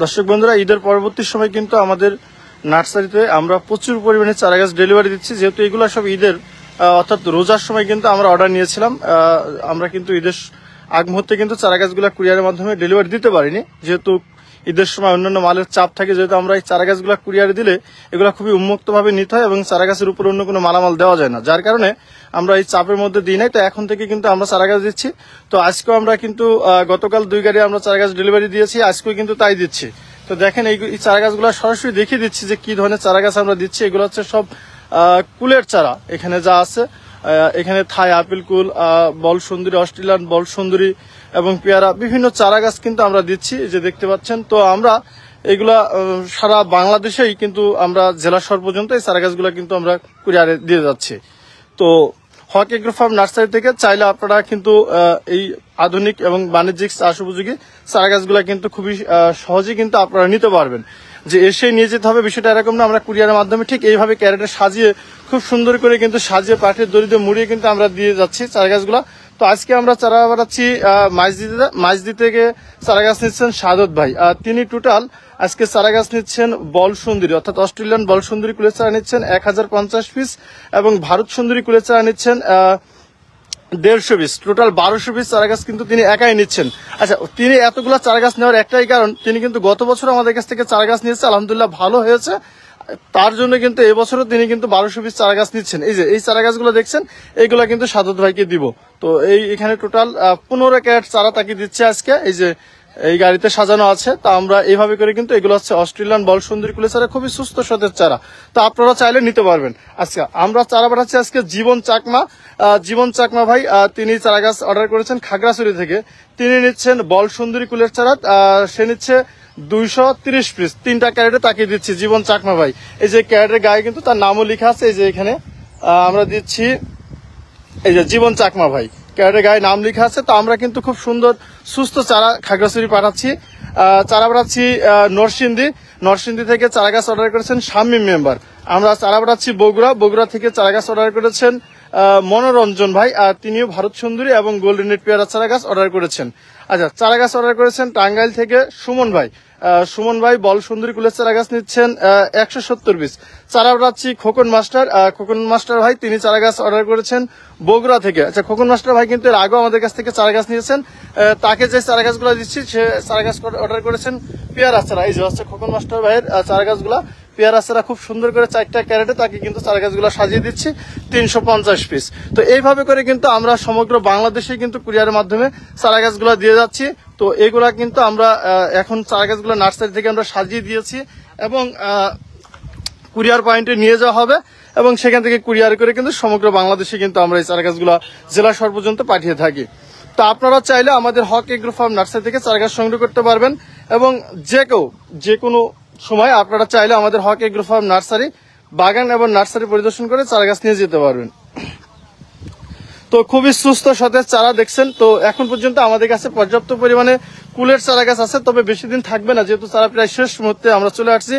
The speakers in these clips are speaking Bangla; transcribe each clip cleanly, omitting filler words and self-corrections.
দর্শক বন্ধুরা, ঈদের পরবর্তী সময় কিন্তু আমাদের নার্সারিতে আমরা প্রচুর পরিমাণে চারা গাছ ডেলিভারি দিচ্ছি। যেহেতু এগুলো সব ঈদের অর্থাৎ রোজার সময় কিন্তু আমরা অর্ডার নিয়েছিলাম। আমরা কিন্তু ঈদের আগ মুহূর্তে কিন্তু চারা গাছগুলো কুরিয়ারের মাধ্যমে ডেলিভারি দিতে পারিনি, যেহেতু ঈদের সময় অন্যান্য মালের চাপ থাকে। যেহেতু আমরা এই চারা গাছগুলো কুরিয়ারে দিলে এগুলো খুবই উন্মুক্তভাবে নিতে হয় এবং চারা গাছের উপর অন্য কোনো মালামাল দেওয়া যায় না, যার কারণে আমরা এই চাপের মধ্যে দিই নাই। তো এখন থেকে কিন্তু আমরা চারা গাছ দিচ্ছি। তো আজকেও আমরা কিন্তু গতকাল 2 গাড়ি আমরা চারা গাছ ডেলিভারি দিয়েছি, আজকেও কিন্তু তাই দিচ্ছি। তো দেখেন এই চারা গাছগুলো সরাসরি দেখিয়ে দিচ্ছি যে কি ধরনের চারা গাছ আমরা দিচ্ছি। এগুলো হচ্ছে সব কুলের চারা। এখানে যা আছে, এখানে থাই আপেল কুল, বল সুন্দরী, অস্ট্রেলিয়ান বল সুন্দরী এবং পেয়ারা, বিভিন্ন চারা গাছ কিন্তু আমরা দিচ্ছি, যে দেখতে পাচ্ছেন। তো আমরা এগুলা সারা বাংলাদেশেই কিন্তু আমরা জেলা শহর পর্যন্ত এই চারা গাছগুলো কিন্তু আমরা কুরিয়ারে দিয়ে যাচ্ছি। তো হক এগ্রো ফার্ম নার্সারি থেকে চাইলে আপনারা কিন্তু এই আধুনিক এবং বাণিজ্যিক চাষ উপযোগী চারা গাছগুলো কিন্তু খুবই সহজেই কিন্তু আপনারা নিতে পারবেন। যে এসে নিয়ে যেতে হবে বিষয়টা এরকম না, আমরা কুরিয়ারের মাধ্যমে ঠিক এইভাবে ক্যারেটে সাজিয়ে খুব সুন্দর করে কিন্তু সাজিয়ে পাটের দড়িতে মুড়িয়ে কিন্তু আমরা দিয়ে যাচ্ছি চারা গাছগুলো। তো আজকে আমরা চারা বাড়াচ্ছি মাইজদি থেকে চারা গাছ নিচ্ছেন সাদত ভাই। তিনি টোটাল আজকে চারা গাছ নিচ্ছেন বল সুন্দরী অর্থাৎ অস্ট্রেলিয়ান বল সুন্দরী কুলের চারা নিচ্ছেন 1050 পিস এবং ভারত সুন্দরী কুলের চারা নিচ্ছেন 150 পিস। টোটাল 1200 পিস চারা গাছ কিন্তু তিনি একাই নিচ্ছেন। আচ্ছা, তিনি এতগুলা চারা গাছ নেওয়ার একটাই কারণ, তিনি কিন্তু গত বছর আমাদের কাছ থেকে চারা গাছ নিয়েছে, আলহামদুলিল্লাহ ভালো হয়েছে। তার জন্য কিন্তু এবছরও তিনি কিন্তু 1200 পিস চারা গাছ নিচ্ছেন। এই যে এই চারা গাছগুলো দেখছেন, এইগুলা কিন্তু সাদত ভাইকে দিব। তো এখানে টোটাল 15 ক্যারেট চারা তাকে দিচ্ছে আজকে, এই যে এই গাড়িতে সাজানো আছে। তো আমরা এইভাবে করে কিন্তু এগুলো হচ্ছে অস্ট্রেলিয়ান বল সুন্দরী কুলের চারা, খুবই সুস্থ সতেজ চারা। তো আপনারা চাইলে নিতে পারবেন। আজকে আমরা চারা পাঠাচ্ছি আজকে জীবন চাকমা ভাই। তিনি চারা গাছ অর্ডার করেছেন খাগড়াছড়ি থেকে। তিনি নিচ্ছেন বল সুন্দরী কুলের চারা, সে নিচ্ছে 230 পিস। 3টা ক্যারেটে তাকে দিচ্ছি জীবন চাকমা ভাই। এই যে ক্যারেটের গায়ে কিন্তু তার নামও লেখা আছে, এই যে এখানে আমরা দিচ্ছি, এই যে জীবন চাকমা ভাই, ক্যারেটের গায়ে নাম লেখা আছে। তো আমরা কিন্তু খুব সুন্দর সুস্থ চারা খাগড়াছড়ি পাঠাচ্ছি। চারা পাঠাচ্ছি নরসিংদী থেকে চারা গাছ অর্ডার করেছেন শামীম মেম্বার। আমরা চারা পাঠাচ্ছি বগুড়া থেকে চারা গাছ অর্ডার করেছেন মনোরঞ্জন ভাই। তিনিও ভারত সুন্দরী এবং গোল্ডেন রেড পেয়ারা চারা গাছ অর্ডার করেছেন। আচ্ছা, চারা গাছ অর্ডার করেছেন টাঙ্গাইল থেকে সুমন ভাই বল সুন্দরী কুলের চারা গাছ নিচ্ছেন 170 পিস। চারা পাঠাচ্ছি খোকন মাস্টার ভাই, তিনি চারা গাছ অর্ডার করেছেন বগুড়া থেকে। আচ্ছা, খোকন মাস্টার ভাই কিন্তু এর আগেও আমাদের কাছ থেকে চারা গাছ নিয়েছেন। তাকে যে চারা গাছগুলো দিচ্ছি, সে চারা গাছ অর্ডার করেছেন পেয়ারা চারা। এই যে হচ্ছে খোকন মাস্টার ভাইয়ের চারা গাছগুলা, পেয়ারা চারা খুব সুন্দর করে 4টা ক্যারেটে তাকে কিন্তু চারা গাছগুলো সাজিয়ে দিচ্ছি 350 পিস। তো এইভাবে করে কিন্তু আমরা সমগ্র বাংলাদেশে কিন্তু কুরিয়ারের মাধ্যমে চারা গাছগুলো দিয়ে যাচ্ছি। তো এগুলা কিন্তু আমরা এখন চারা গাছগুলো নার্সারি থেকে আমরা সাজিয়ে দিয়েছি এবং কুরিয়ার পয়েন্টে নিয়ে যাওয়া হবে এবং সেখান থেকে কুরিয়ার করে কিন্তু সমগ্র বাংলাদেশে কিন্তু আমরা এই চারা গাছগুলো জেলা শহর পর্যন্ত পাঠিয়ে থাকি। তো আপনারা চাইলে আমাদের হক এগ্রো ফার্ম নার্সারি থেকে চারা গাছ সংগ্রহ করতে পারবেন এবং যে কোনো সময় আপনারা চাইলে আমাদের হক এগ্রো ফার্ম নার্সারি বাগান এবং নার্সারি পরিদর্শন করে চারা গাছ নিয়ে যেতে পারবেন। তো খুবই সুস্থ সতেজ চারা দেখছেন। তো এখন পর্যন্ত আমাদের কাছে পর্যাপ্ত পরিমাণে কুলের চারা গাছ আছে, তবে বেশি দিন থাকবে না, যেহেতু চারা প্রায় শেষ মুহূর্তে আমরা চলে আসছি।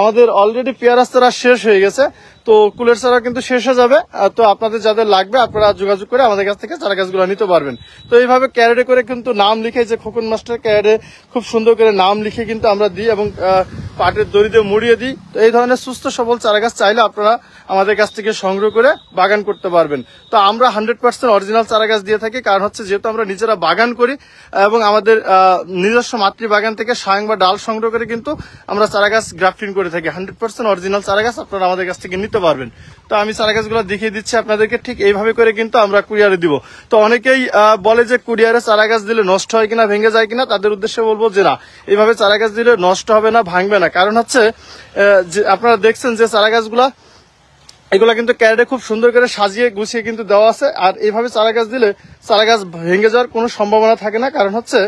আমাদের অলরেডি পেয়ারা চারা শেষ হয়ে গেছে, তো কুলের চারা কিন্তু শেষ হয়ে যাবে। তো আপনাদের যাদের লাগবে আপনারা যোগাযোগ করে আমাদের কাছ থেকে চারা গাছগুলো নিতে পারবেন। তো এইভাবে ক্যারেটে করে কিন্তু নাম লিখে, যে খোকন মাস্টার ক্যারেটে খুব সুন্দর করে নাম লিখে কিন্তু আমরা দিই এবং পাটের দড়িতে মুড়িয়ে দিই। তো এই ধরনের সুস্থ সবল চারা গাছ চাইলে আপনারা আমাদের কাছ থেকে সংগ্রহ করে বাগান করতে পারবেন। তো আমরা 100% অরিজিনাল চারা গাছ দিয়ে থাকি, কারণ হচ্ছে যেহেতু আমরা নিজেরা বাগান করি এবং আমাদের নিজস্ব মাতৃ বাগান থেকে সায়াং বা ডাল সংগ্রহ করে কিন্তু আমরা চারা গাছ গ্রাফটিং করে থাকি। 100% অরিজিনাল চারা গাছ আপনারা আমাদের কাছ থেকে নিতে পারবেন। তো আমি চারা গাছগুলো দেখিয়ে দিচ্ছি আপনাদেরকে, ঠিক এইভাবে করে কিন্তু আমরা কুরিয়ারে দিব। তো অনেকেই বলে যে কুরিয়ারে চারা গাছ দিলে নষ্ট হয় কিনা, ভেঙে যায় কিনা, তাদের উদ্দেশ্যে বলবো যে না, এইভাবে চারা গাছ দিলে নষ্ট হবে না, ভাঙবে না। কারণ হচ্ছে যে আপনারা দেখছেন যে চারা গাছগুলা এগুলা কিন্তু ক্যারেটে খুব সুন্দর করে সাজিয়ে গুছিয়ে কিন্তু দেওয়া আছে। আর এইভাবে চারা গাছ দিলে চারা গাছ ভেঙে যাওয়ার কোনো সম্ভাবনা থাকে না, কারণ হচ্ছে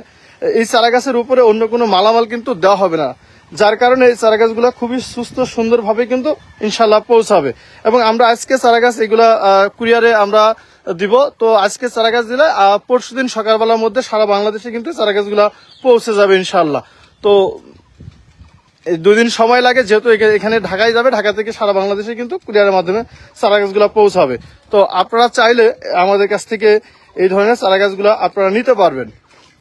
এই চারা গাছের উপরে অন্য কোনো মালামাল কিন্তু দেওয়া হবে না, যার কারণে এই চারা গাছগুলো খুবই সুস্থ সুন্দরভাবে কিন্তু ইনশাল্লাহ পৌঁছাবে। এবং আমরা আজকে চারা গাছ এগুলা কুরিয়ারে আমরা দিব। তো আজকে চারা গাছ দিলে পরশুদিন সকালবেলার মধ্যে সারা বাংলাদেশে কিন্তু চারা গাছগুলা পৌঁছে যাবে ইনশাল্লাহ। তো 2 দিন সময় লাগে, যেহেতু এখানে ঢাকায় যাবে, ঢাকা থেকে সারা বাংলাদেশে কিন্তু কুরিয়ারের মাধ্যমে চারা গাছগুলো পৌঁছাবে। তো আপনারা চাইলে আমাদের কাছ থেকে এই ধরনের চারা গাছগুলো আপনারা নিতে পারবেন।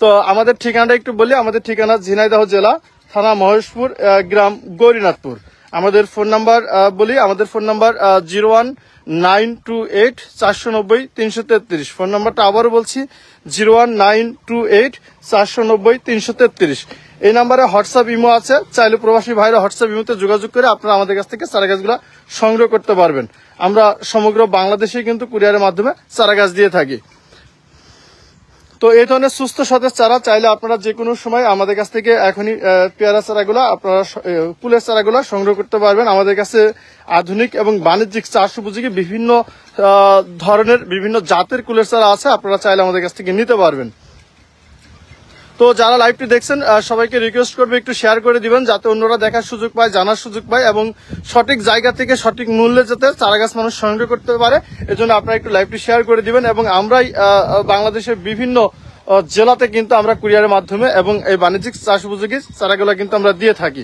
তো আমাদের ঠিকানাটা একটু বলি। আমাদের ঠিকানা ঝিনাইদহ জেলা, থানা মহেশপুর, গ্রাম গৌরীনাথপুর। আমাদের ফোন নাম্বার বলি, আমাদের ফোন নাম্বার 01928 490 333। ফোন নাম্বারটা আবারও বলছি 01928 490 333। এই নাম্বারে হোয়াটসঅ্যাপ ইমো আছে, চাইলে প্রবাসী ভাইরা হোয়াটসঅ্যাপ ইমোতে যোগাযোগ করে আপনারা আমাদের কাছ থেকে চারা গাছগুলো সংগ্রহ করতে পারবেন। আমরা সমগ্র বাংলাদেশে কিন্তু কুরিয়ারের মাধ্যমে চারা গাছ দিয়ে থাকি। তো এই ধরনের সুস্থ সতেজ চারা চাইলে আপনারা যে কোনো সময় আমাদের কাছ থেকে এখনই পেয়ারা চারাগুলো আপনারা ফুলের চারাগুলো সংগ্রহ করতে পারবেন। আমাদের কাছে আধুনিক এবং বাণিজ্যিক চাষ উপযোগী বিভিন্ন ধরনের বিভিন্ন জাতের কুলের চারা আছে, আপনারা চাইলে আমাদের কাছ থেকে নিতে পারবেন। তো যারা লাইভটি দেখছেন সবাইকে রিকোয়েস্ট করবে একটু শেয়ার করে দিবেন, যাতে অন্যরা দেখার সুযোগ পায়, জানার সুযোগ পায় এবং সঠিক জায়গা থেকে সঠিক মূল্যে যাতে চারাগাছ মানুষ সংগ্রহ করতে পারে। এজন্য আপনারা একটু লাইভটি শেয়ার করে দিবেন। এবং আমরাই বাংলাদেশের বিভিন্ন জেলাতে কিন্তু আমরা কুরিয়ারের মাধ্যমে এবং এই বাণিজ্যিক চাষ উপযোগী চারাগুলো কিন্তু আমরা দিয়ে থাকি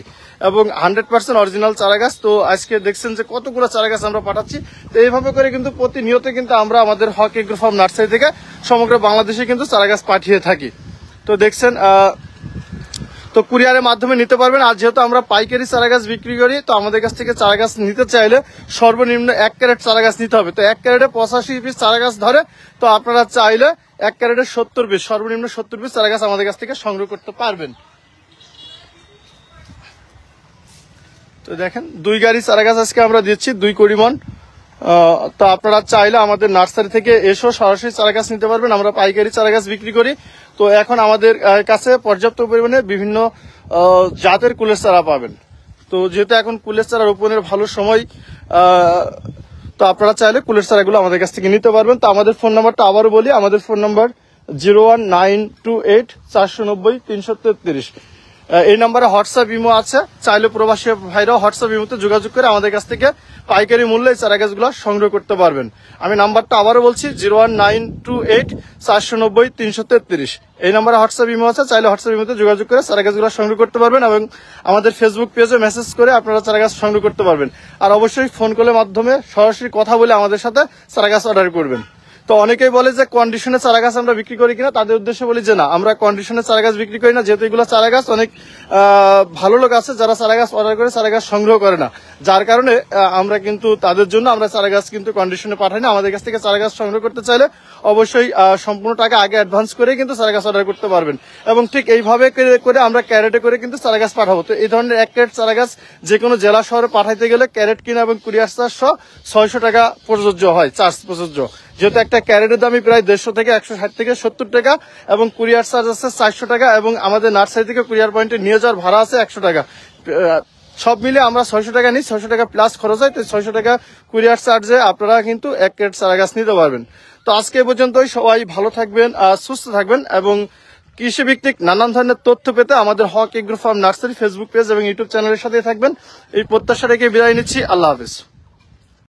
এবং 100% অরিজিনাল চারাগাছ। তো আজকে দেখছেন যে কতগুলো চারাগাছ আমরা পাঠাচ্ছি। তো এইভাবে করে কিন্তু প্রতিনিয়ত কিন্তু আমরা আমাদের হক এগ্রো ফার্ম নার্সারি থেকে সমগ্র বাংলাদেশে কিন্তু চারাগাছ পাঠিয়ে থাকি। তো দেখছেন তো কুরিয়ারের মাধ্যমে নিতে পারবেন। আর যেহেতু আমরা পাইকারি চারাগাছ বিক্রি করি, তো আমাদের কাছ থেকে চারাগাছ নিতে চাইলে সর্বনিম্ন 1 ক্যারেট চারাগাছ নিতে হবে। তো 1 ক্যারেটে 85 পিস চারাগাছ ধরে, তো আপনারা চাইলে 1 ক্যারেটে 70 পিস, সর্বনিম্ন 70 পিস চারাগাছ আমাদের কাছ থেকে সংগ্রহ করতে পারবেন। তো দেখেন 2 গাড়ি চারাগাছ আজকে আমরা দিচ্ছি 2 কোটি মন। তো আপনারা চাইলে আমাদের নার্সারি থেকে এসেও সরাসরি চারাগাছ নিতে পারবেন। আমরা পাইকারি চারাগাছ বিক্রি করি। তো এখন আমাদের কাছে পর্যাপ্ত পরিমাণে বিভিন্ন জাতের কুলের চারা পাবেন। তো যেহেতু এখন কুলের চারা রোপণের ভালো সময়, তো আপনারা চাইলে কুলের চারাগুলো আমাদের কাছ থেকে নিতে পারবেন। তো আমাদের ফোন নাম্বারটা আবারও বলি, আমাদের ফোন নাম্বার 01928 490 333। এই নাম্বারে হোয়াটসঅ্যাপ ইমো আছে, চাইলে প্রবাসী ভাইরাও হোয়াটসঅ্যাপ ইমোতে যোগাযোগ করে আমাদের কাছ থেকে পাইকারি মূল্যে চারা গাছগুলো সংগ্রহ করতে পারবেন। আমি নাম্বারটা আবারও বলছি 01928 490 333। এই নাম্বারে হোয়াটসঅ্যাপ ইমো আছে, চাইলে হোয়াটসঅ্যাপ ইমোতে যোগাযোগ করে চারা গাছগুলো সংগ্রহ করতে পারবেন এবং আমাদের ফেসবুক পেজে মেসেজ করে আপনারা চারা গাছ সংগ্রহ করতে পারবেন। আর অবশ্যই ফোন কলের মাধ্যমে সরাসরি কথা বলে আমাদের সাথে চারা গাছ অর্ডার করবেন। তো অনেকেই বলে যে কন্ডিশনে চারা গাছ আমরা বিক্রি করি কিনা, তাদের উদ্দেশ্যে বলি যে না, আমরা কন্ডিশনে চারা গাছ বিক্রি করি না। যেহেতু এগুলো চারা গাছ, অনেক ভালো লোক আছে যারা চারা গাছ অর্ডার করে চারা গাছ সংগ্রহ করে না, যার কারণে আমরা কিন্তু তাদের জন্য আমরা চারা গাছ কিন্তু কন্ডিশনে পাঠাই না। আমাদের কাছ থেকে চারা গাছ সংগ্রহ করতে চাইলে অবশ্যই সম্পূর্ণ টাকা আগে অ্যাডভান্স করে কিন্তু চারা গাছ অর্ডার করতে পারবেন। এবং ঠিক এইভাবে করে আমরা ক্যারেটে করে কিন্তু চারা গাছ পাঠাবো। তো এই ধরনের 1 ক্যারেট চারা গাছ যে কোনো জেলা শহরে পাঠাইতে গেলে ক্যারেট কিনা এবং কুরিয়ার চার্জ 600 টাকা প্রযোজ্য হয়, চার্জ প্রযোজ্য। যেহেতু একটা ক্যারেটের দামই প্রায় 150 থেকে 160 থেকে 70 টাকা এবং কুরিয়ার চার্জ আছে 400 টাকা এবং আমাদের নার্সারি থেকে কুরিয়ার পয়েন্টে নিয়ে যাওয়ার ভাড়া আছে 100 টাকা। সব মিলে আমরা 600 টাকা নিই, 600 টাকা প্লাস খরচ হয়। তো 600 টাকা কুরিয়ার চার্জে আপনারা কিন্তু 1 ক্যারেট চারা গাছ নিতে পারবেন। তো আজকে পর্যন্তই, সবাই ভালো থাকবেন, সুস্থ থাকবেন এবং কৃষি ভিত্তিক নানান ধরনের তথ্য পেতে আমাদের হক agro farm nursery Facebook page এবং ইউটিউব চ্যানেলের সাথে থাকবেন। এই প্রত্যাশা রেখে বিদায় নিচ্ছি। আল্লাহ হাফেজ।